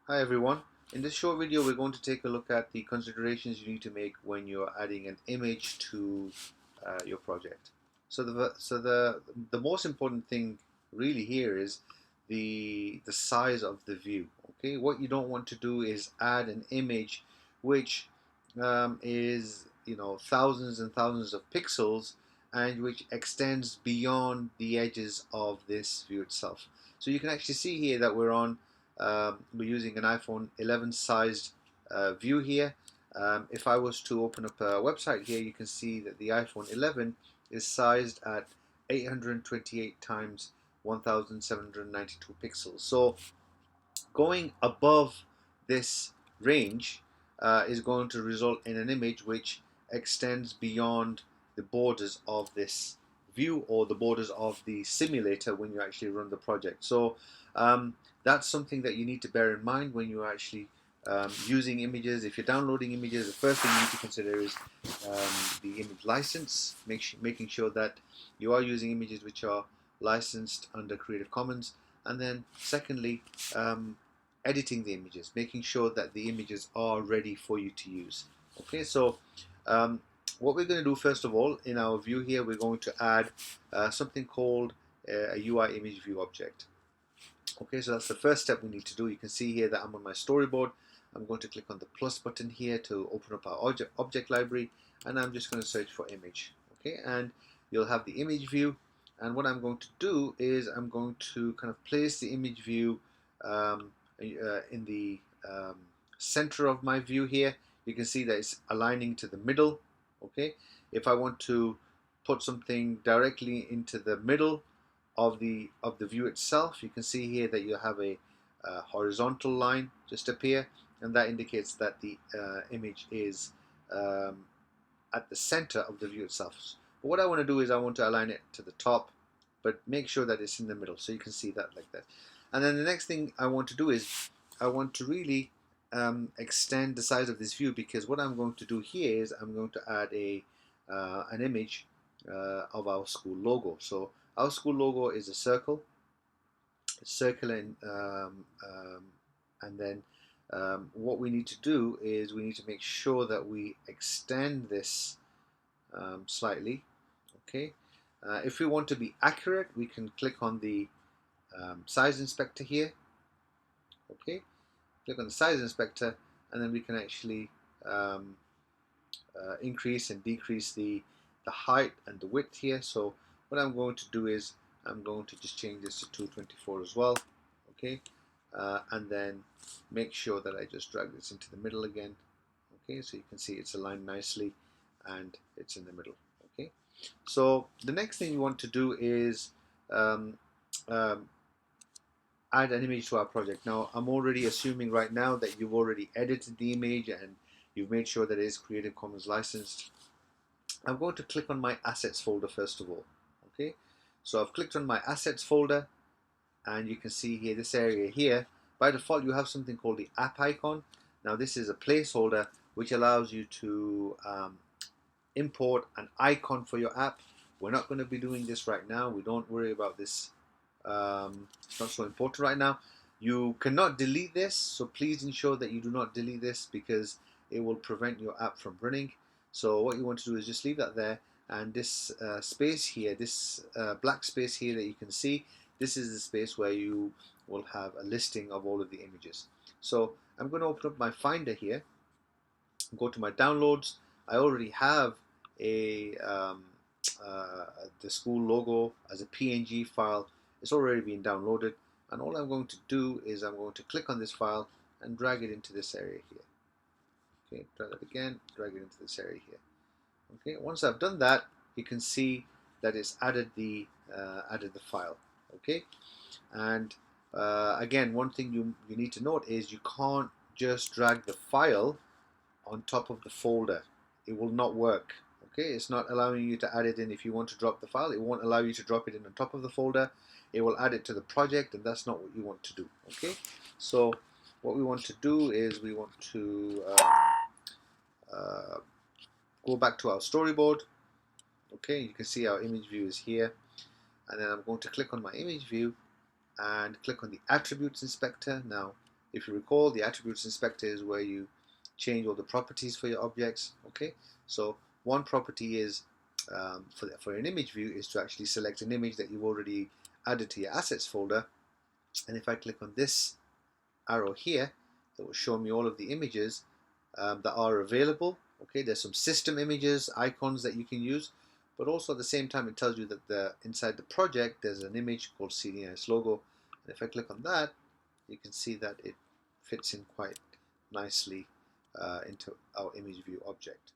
Hi everyone. In this short video we're going to take a look at the considerations you need to make when you're adding an image to your project. So the most important thing really here is the size of the view. Okay, what you don't want to do is add an image which is thousands and thousands of pixels and which extends beyond the edges of this view itself. So you can actually see here that we're using an iPhone 11 sized view here. If I was to open up a website here, you can see that the iPhone 11 is sized at 828 times 1792 pixels. So going above this range is going to result in an image which extends beyond the borders of this view or the borders of the simulator when you actually run the project. So that's something that you need to bear in mind when you're actually using images. If you're downloading images, the first thing you need to consider is the image license, making sure that you are using images which are licensed under Creative Commons. And then secondly, editing the images, making sure that the images are ready for you to use. Okay, so what we're going to do first of all in our view here, we're going to add something called a UIImageView object. Okay, so that's the first step we need to do. You can see here that I'm on my storyboard. I'm going to click on the plus button here to open up our object library, and I'm just going to search for image. Okay, and you'll have the image view, and what I'm going to do is I'm going to kind of place the image view in the center of my view here. You can see that it's aligning to the middle. Okay, if I want to put something directly into the middle of the view itself, you can see here that you have a horizontal line just appear, and that indicates that the image is at the center of the view itself. But what I want to do is I want to align it to the top, but make sure that it's in the middle, so you can see that like that. And then the next thing I want to do is I want to really extend the size of this view, because what I'm going to do here is I'm going to add an image of our school logo. So our school logo is a circle, and then what we need to do is we need to make sure that we extend this slightly. Okay, if we want to be accurate, we can click on the size inspector here. Okay, click on the size inspector, and then we can actually increase and decrease the height and the width here. So what I'm going to do is I'm going to just change this to 224 as well. Okay, and then make sure that I just drag this into the middle again. Okay, so you can see it's aligned nicely and it's in the middle. Okay, so the next thing you want to do is um, um, add an image to our project. Now I'm already assuming right now that you've already edited the image and you've made sure that it is Creative Commons licensed. I'm going to click on my assets folder first of all. Okay, so I've clicked on my assets folder, and you can see here this area here. By default you have something called the app icon. Now this is a placeholder which allows you to import an icon for your app. We're not going to be doing this right now. We don't worry about this. It's not so important right now. You cannot delete this, so please ensure that you do not delete this, because it will prevent your app from running. So what you want to do is just leave that there, and this space here, this black space here that you can see, this is the space where you will have a listing of all of the images. So I'm going to open up my Finder here, go to my downloads. I already have a the school logo as a PNG file. It's already been downloaded, and all I'm going to do is I'm going to click on this file and drag it into this area here. Okay, try that again, drag it into this area here. Okay, once I've done that, you can see that it's added the file. Okay, and again, one thing you need to note is you can't just drag the file on top of the folder. It will not work. Okay, it's not allowing you to add it in. If you want to drop the file, it won't allow you to drop it in on top of the folder. It will add it to the project, and that's not what you want to do. Okay, so what we want to do is we want to go back to our storyboard. Okay, you can see our image view is here, and then I'm going to click on my image view and click on the attributes inspector. Now If you recall, the attributes inspector is where you change all the properties for your objects. Okay, so one property is for an image view is to actually select an image that you've already added to your assets folder, and if I click on this arrow here, it will show me all of the images that are available. Okay, there's some system images, icons that you can use, but also at the same time it tells you that inside the project there's an image called CDNS logo, and if I click on that, you can see that it fits in quite nicely into our image view object.